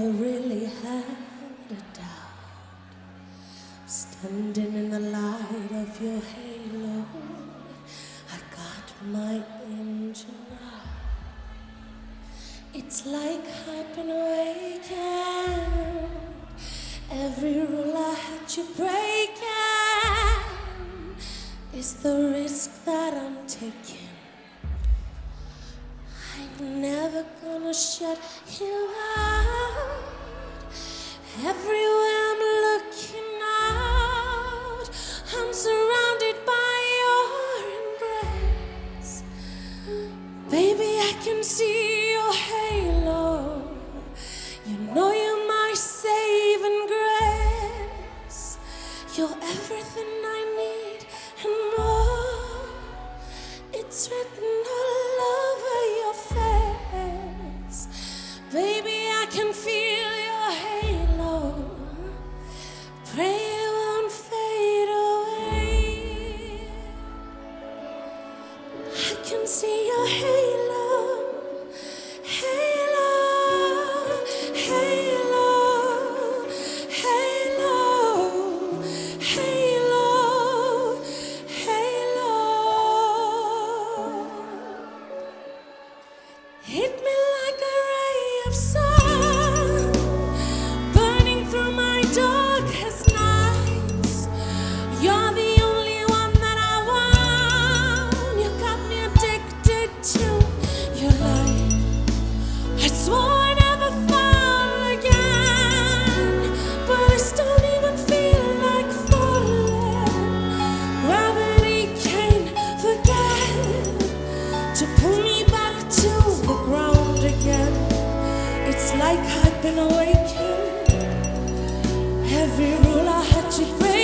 never really had a doubt. Standing in the light of your halo, I got my engine out. It's like I've been awakened. Every rule I had you breaking is the risk that I'm taking. I'm never gonna shut you out. Everywhere I'm looking out, I'm surrounded by your embrace. Baby, I can see your halo. You know you're my saving grace. You're everything I need and more. It's written all over your face. Baby, I can feel your halo. Pray it won't fade away. I can see your halo. Halo, halo, halo, halo, halo. Hit me like a ray of sun, burning through my darkest nights. You're the only one that I want. You got me addicted to your light. I swore I'd never fall again, but I don't even feel like falling. Gravity can't forget to pull me back to the ground again. It's like I've been awakened. Every rule I had to break